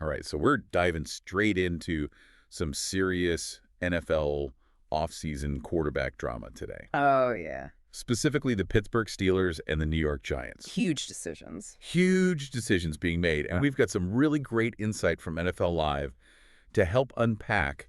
All right, so we're diving straight into some serious NFL offseason quarterback drama today. Oh, yeah. Specifically the Pittsburgh Steelers and the New York Giants. Huge decisions. Huge decisions being made, and we've got some really great insight from NFL Live to help unpack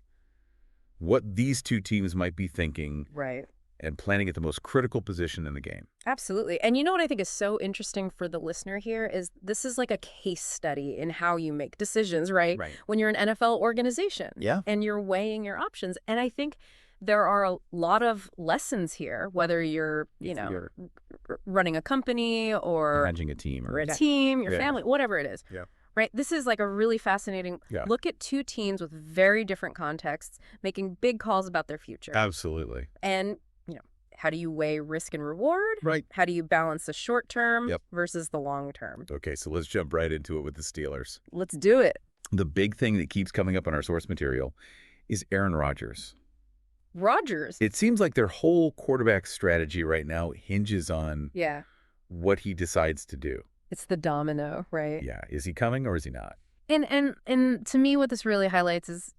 what these two teams might be thinking Right. and planning at the most critical position in the game. Absolutely. And you know what I think is so interesting for the listener here is this is like a case study in how you make decisions, right? Right. When you're an NFL organization. Yeah. And you're weighing your options. And I think there are a lot of lessons here, whether you're, running a company or Managing a team. a team, your Yeah. family, whatever it is. Yeah. Right? This is like a really fascinating look at two teams with very different contexts making big calls about their future. Absolutely. And, how do you weigh risk and reward? Right. How do you balance the short term versus the long term? Okay, so let's jump right into it with the Steelers. Let's do it. The big thing that keeps coming up on our source material is Aaron Rodgers. Rodgers. It seems like their whole quarterback strategy right now hinges on what he decides to do. It's the domino, right? Yeah. Is he coming or is he not? And to me, what this really highlights is,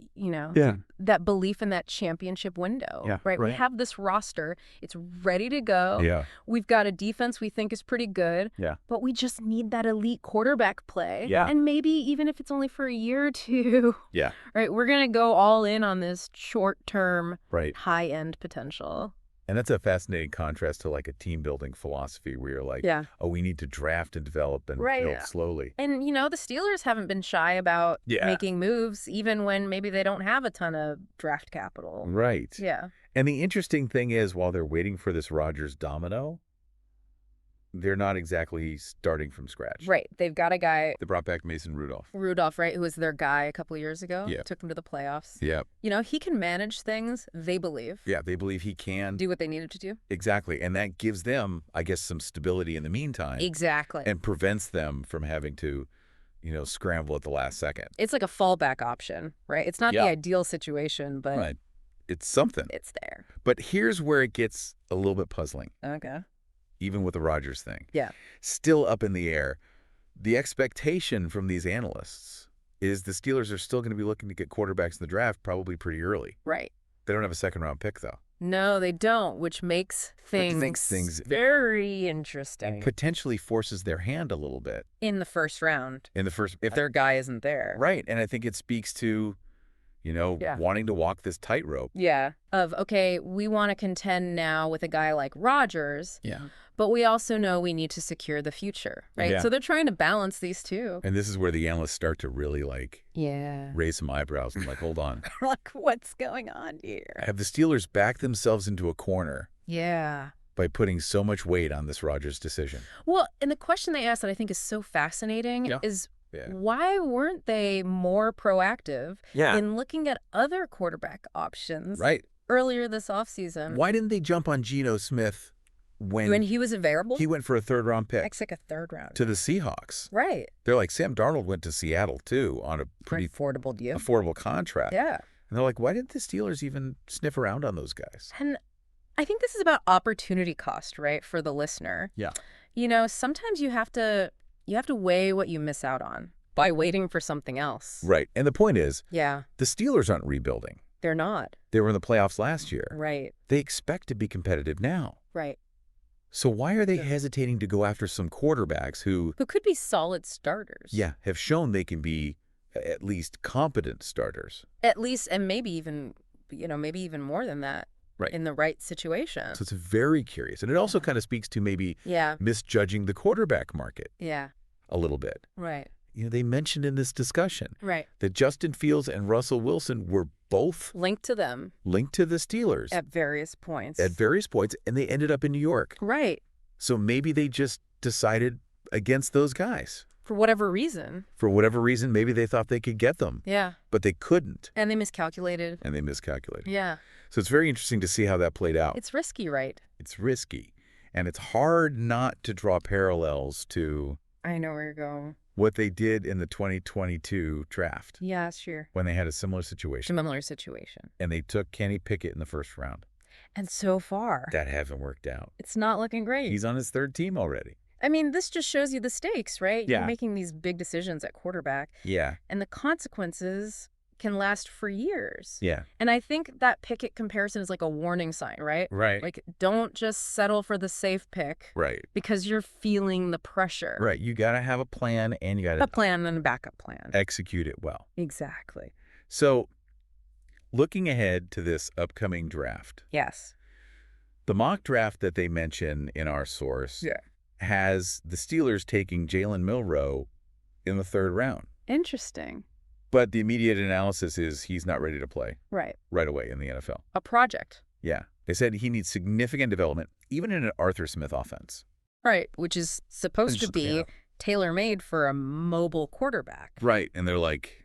that belief in that championship window, right? We have this roster. It's ready to go. Yeah. We've got a defense we think is pretty good. Yeah. But we just need that elite quarterback play. Yeah. And maybe even if it's only for a year or two. Yeah. Right? We're going to go all in on this short-term, right, high-end potential. And that's a fascinating contrast to like a team-building philosophy where you're like, oh, we need to draft and develop and build slowly. And, the Steelers haven't been shy about making moves, even when maybe they don't have a ton of draft capital. Right. Yeah. And the interesting thing is, while they're waiting for this Rodgers domino, they're not exactly starting from scratch. Right. They've got a guy. They brought back Mason Rudolph. Right? Who was their guy a couple of years ago. Yeah. Took them to the playoffs. Yeah. He can manage things, they believe. Yeah, they believe he can. Do what they needed to do. Exactly. And that gives them, I guess, some stability in the meantime. Exactly. And prevents them from having to, scramble at the last second. It's like a fallback option, right? It's not the ideal situation, but right. It's something. It's there. But here's where it gets a little bit puzzling. Okay. Even with the Rodgers thing. Yeah. Still up in the air. The expectation from these analysts is the Steelers are still going to be looking to get quarterbacks in the draft probably pretty early. Right. They don't have a second-round pick, though. No, they don't, which makes things very interesting. And potentially forces their hand a little bit. In the first round. If their guy isn't there. Right. And I think it speaks to, wanting to walk this tightrope. Yeah. Okay, we want to contend now with a guy like Rodgers. Yeah. But we also know we need to secure the future, right? Yeah. So they're trying to balance these two. And this is where the analysts start to really, raise some eyebrows and hold on. Like, what's going on here? Have the Steelers backed themselves into a corner? Yeah. By putting so much weight on this Rodgers decision? Well, and the question they asked that I think is so fascinating is why weren't they more proactive in looking at other quarterback options earlier this offseason? Why didn't they jump on Geno Smith when he was available? He went for a third-round pick. Like a third round. To the Seahawks. Right. They're like, Sam Darnold went to Seattle, too, on a pretty affordable deal. Affordable contract. Yeah. And they're like, why didn't the Steelers even sniff around on those guys? And I think this is about opportunity cost, right, for the listener. Yeah. Sometimes you have to weigh what you miss out on by waiting for something else. Right. And the point is, the Steelers aren't rebuilding. They're not. They were in the playoffs last year. Right. They expect to be competitive now. Right. So why are they hesitating to go after some quarterbacks who could be solid starters? Yeah, have shown they can be at least competent starters. At least, and maybe even more than that. Right. In the right situation. So it's very curious. And it also kind of speaks to maybe misjudging the quarterback market. Yeah. A little bit. Right. They mentioned in this discussion that Justin Fields and Russell Wilson were both linked to them. Linked to the Steelers. At various points. And they ended up in New York. Right. So maybe they just decided against those guys. For whatever reason. Maybe they thought they could get them. Yeah. But they couldn't. And they miscalculated. Yeah. So it's very interesting to see how that played out. It's risky, right? It's risky. And it's hard not to draw parallels to... I know where you're going. What they did in the 2022 draft. Yeah, sure. When they had a similar situation. And they took Kenny Pickett in the first round. And so far. That haven't worked out. It's not looking great. He's on his third team already. I mean, this just shows you the stakes, right? Yeah. You're making these big decisions at quarterback. Yeah. And the consequences can last for years. Yeah. And I think that Pickett comparison is like a warning sign, right? Right. Like, don't just settle for the safe pick. Right. Because you're feeling the pressure. Right. You got to have a plan, and you got to... A plan and a backup plan. Execute it well. Exactly. So, looking ahead to this upcoming draft. Yes. The mock draft that they mention in our source has the Steelers taking Jalen Milroe in the 3rd round. Interesting. But the immediate analysis is he's not ready to play right away in the NFL. A project. Yeah. They said he needs significant development, even in an Arthur Smith offense. Right, which is supposed to be tailor-made for a mobile quarterback. Right, and they're like,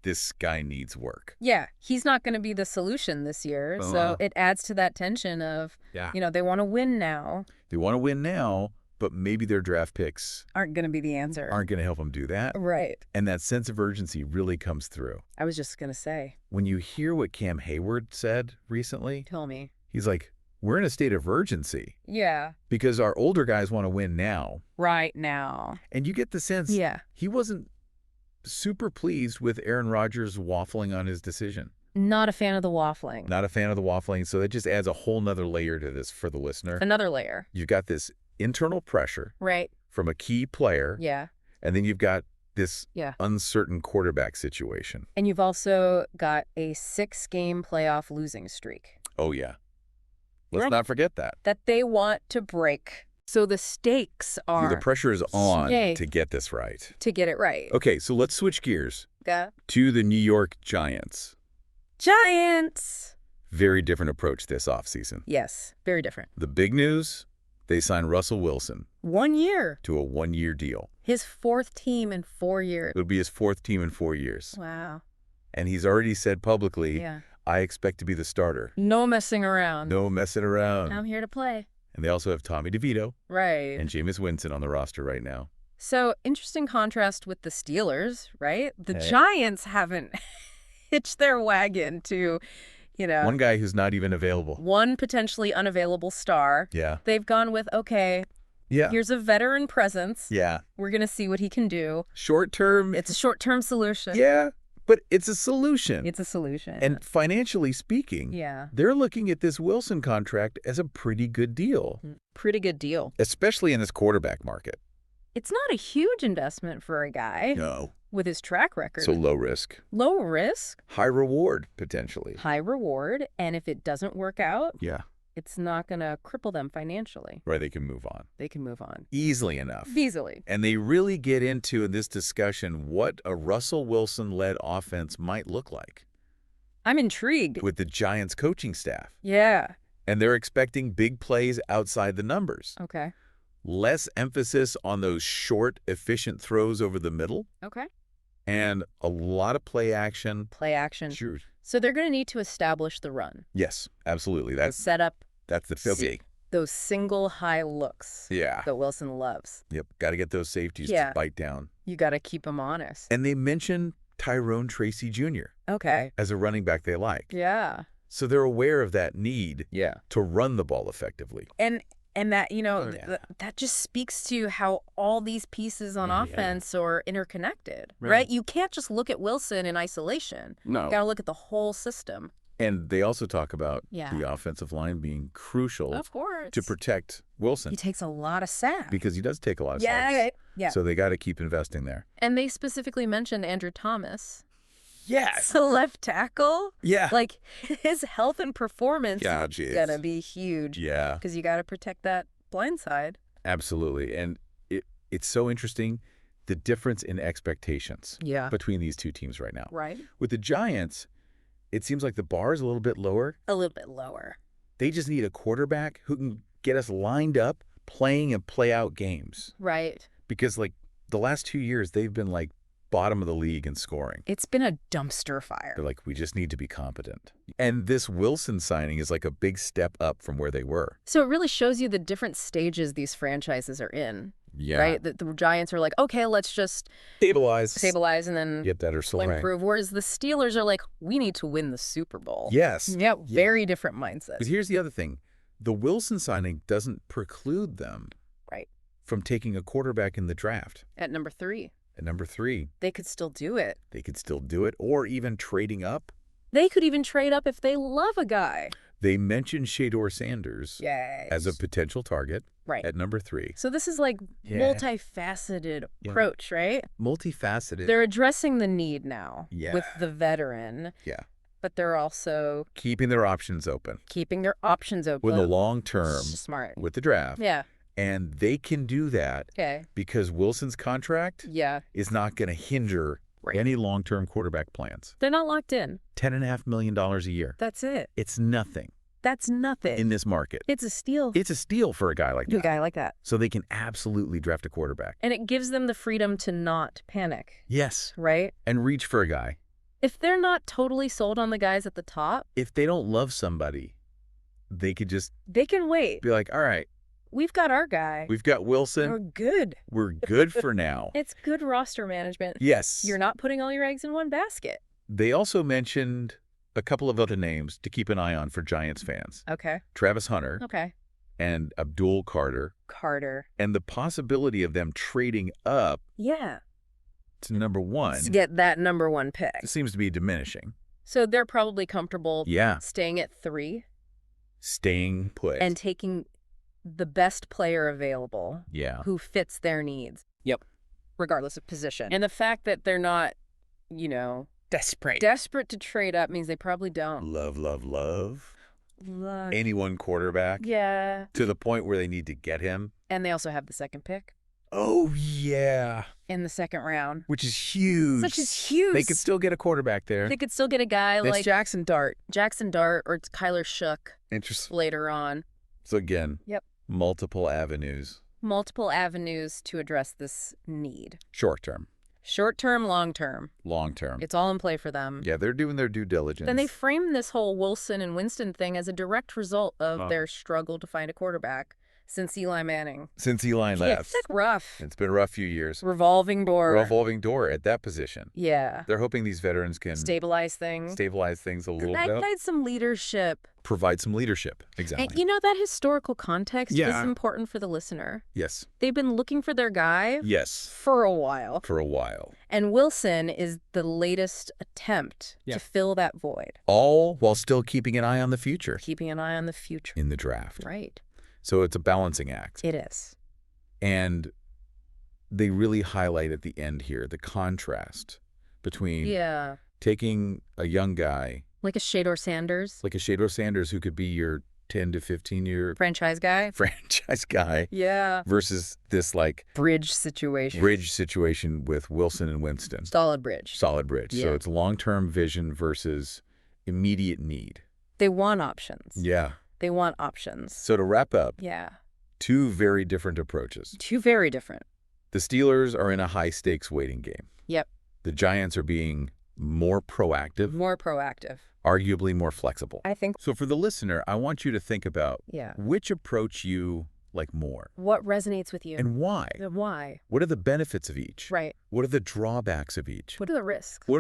this guy needs work. Yeah, he's not going to be the solution this year, so it adds to that tension of, they want to win now. They want to win now, but maybe their draft picks aren't going to be the answer. Aren't going to help them do that. Right. And that sense of urgency really comes through. I was just going to say. When you hear what Cam Hayward said recently. Tell me. He's like, we're in a state of urgency. Yeah. Because our older guys want to win now. Right now. And you get the sense he wasn't super pleased with Aaron Rodgers waffling on his decision. Not a fan of the waffling. Not a fan of the waffling. So it just adds a whole nother layer to this for the listener. Another layer. You've got this internal pressure from a key player. Yeah. And then you've got this uncertain quarterback situation. And you've also got a 6-game playoff losing streak. Oh, yeah. Let's not forget that. That they want to break. So the stakes are... The pressure is on to get this right. To get it right. Okay, so let's switch gears to the New York Giants. Giants! Very different approach this offseason. Yes, very different. The big news... They signed Russell Wilson. 1 year. To a 1-year deal. His 4th team in 4 years. It would be his 4th team in 4 years. Wow. And he's already said publicly, I expect to be the starter. No messing around. No messing around. I'm here to play. And they also have Tommy DeVito. Right. And Jameis Winston on the roster right now. So, interesting contrast with the Steelers, right? The Giants haven't hitched their wagon to... One guy who's not even available. One potentially unavailable star. Yeah. They've gone with, here's a veteran presence. Yeah. We're going to see what he can do. Short term. It's a short-term solution. Yeah, but it's a solution. It's a solution. And financially speaking, they're looking at this Wilson contract as a pretty good deal. Pretty good deal. Especially in this quarterback market. It's not a huge investment for a guy. No. With his track record. So low risk. Low risk. High reward, potentially. High reward. And if it doesn't work out, it's not going to cripple them financially. Right, they can move on. They can move on. Easily enough. Easily. And they really get into, in this discussion, what a Russell Wilson-led offense might look like. I'm intrigued. With the Giants coaching staff. Yeah. And they're expecting big plays outside the numbers. Okay. Less emphasis on those short, efficient throws over the middle. Okay. And a lot of play action. Play action. Sure. So they're going to need to establish the run. Yes, absolutely. That's set up. That's the filthy. Those single high looks. Yeah. That Wilson loves. Yep. Got to get those safeties to bite down. You got to keep them honest. And they mentioned Tyrone Tracy Jr. Okay. As a running back they like. Yeah. So they're aware of that need to run the ball effectively. And that, that just speaks to how all these pieces on offense are interconnected, right? You can't just look at Wilson in isolation. No. You got to look at the whole system. And they also talk about the offensive line being crucial to protect Wilson. He takes a lot of sacks. Because he does take a lot of sacks. Yeah. So they got to keep investing there. And they specifically mentioned Andrew Thomas. Yes. So left tackle. Yeah. Like his health and performance is going to be huge. Yeah. Because you got to protect that blind side. Absolutely. And it's so interesting, the difference in expectations between these two teams right now. Right. With the Giants, it seems like the bar is a little bit lower. A little bit lower. They just need a quarterback who can get us lined up, playing and play out games. Right. Because like the last 2 years, they've been like bottom of the league in scoring. It's been a dumpster fire. They're like, we just need to be competent. And this Wilson signing is like a big step up from where they were. So it really shows you the different stages these franchises are in. Yeah. Right? The Giants are like, okay, let's just stabilize and then get better improve. Whereas the Steelers are like, we need to win the Super Bowl. Yes. Yeah, very different mindset. But here's the other thing. The Wilson signing doesn't preclude them from taking a quarterback in the draft. At number 3. At number 3. They could still do it. They could still do it, or even trading up. They could even trade up if they love a guy. They mentioned Shedeur Sanders as a potential target at number 3. So this is like multifaceted approach, right? Multifaceted. They're addressing the need now with the veteran. Yeah. But they're also keeping their options open. Keeping their options open. With the long term. Smart. With the draft. Yeah. And they can do that because Wilson's contract is not going to hinder any long-term quarterback plans. They're not locked in. $10.5 million a year. That's it. It's nothing. That's nothing. In this market. It's a steal. It's a steal for a guy like that. A guy like that. So they can absolutely draft a quarterback. And it gives them the freedom to not panic. Yes. Right? And reach for a guy. If they're not totally sold on the guys at the top. If they don't love somebody, they could just. They can wait. Be like, all right. We've got our guy. We've got Wilson. We're good. We're good for now. It's good roster management. Yes. You're not putting all your eggs in one basket. They also mentioned a couple of other names to keep an eye on for Giants fans. Okay. Travis Hunter. Okay. And Abdul Carter. And the possibility of them trading up. Yeah. To number 1. To get that number 1 pick. It seems to be diminishing. So they're probably comfortable staying at 3. Staying put. And taking the best player available. Yeah. Who fits their needs. Yep. Regardless of position. And the fact that they're not, desperate to trade up means they probably don't. Love. Any one quarterback. Yeah. To the point where they need to get him. And they also have the 2nd pick. Oh, yeah. In the 2nd round. Which is huge. Such is huge. They could still get a quarterback there. They could still get a guy like Jackson Dart. Or it's Kyler Shook. Interesting. Later on. So again, multiple avenues. Multiple avenues to address this need. Short term. Short term, long term. Long term. It's all in play for them. Yeah, they're doing their due diligence. Then they frame this whole Wilson and Winston thing as a direct result of their struggle to find a quarterback since Eli Manning. Since Eli left. It's rough. It's been a rough few years. Revolving door at that position. Yeah. They're hoping these veterans can stabilize things a little bit. Provide some leadership. Provide some leadership. Exactly. And that historical context is important for the listener. Yes. They've been looking for their guy. Yes. For a while. And Wilson is the latest attempt to fill that void. All while still keeping an eye on the future. In the draft. Right. So it's a balancing act. It is. And they really highlight at the end here the contrast between taking a young guy. Like a Shedeur Sanders. Who could be your 10 to 15-year franchise guy. Yeah. Versus this bridge situation with Wilson and Winston. Solid bridge. Yeah. So it's long-term vision versus immediate need. They want options. Yeah. They want options. So to wrap up. Yeah. 2 very different approaches. 2 very different. The Steelers are in a high-stakes waiting game. Yep. The Giants are being more proactive. Arguably more flexible. I think. So for the listener, I want you to think about which approach you like more. What resonates with you. And why. What are the benefits of each? Right. What are the drawbacks of each? What are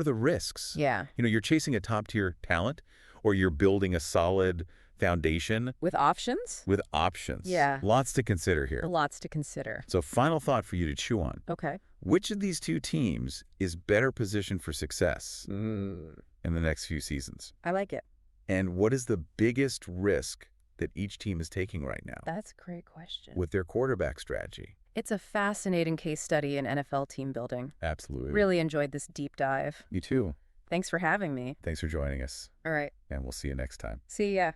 the risks? Yeah. You're chasing a top-tier talent, or you're building a solid foundation. With options? Yeah. Lots to consider here. So final thought for you to chew on. Okay. Which of these 2 teams is better positioned for success in the next few seasons? I like it. And what is the biggest risk that each team is taking right now? That's a great question. With their quarterback strategy. It's a fascinating case study in NFL team building. Absolutely. Really enjoyed this deep dive. Me too. Thanks for having me. Thanks for joining us. All right. And we'll see you next time. See ya.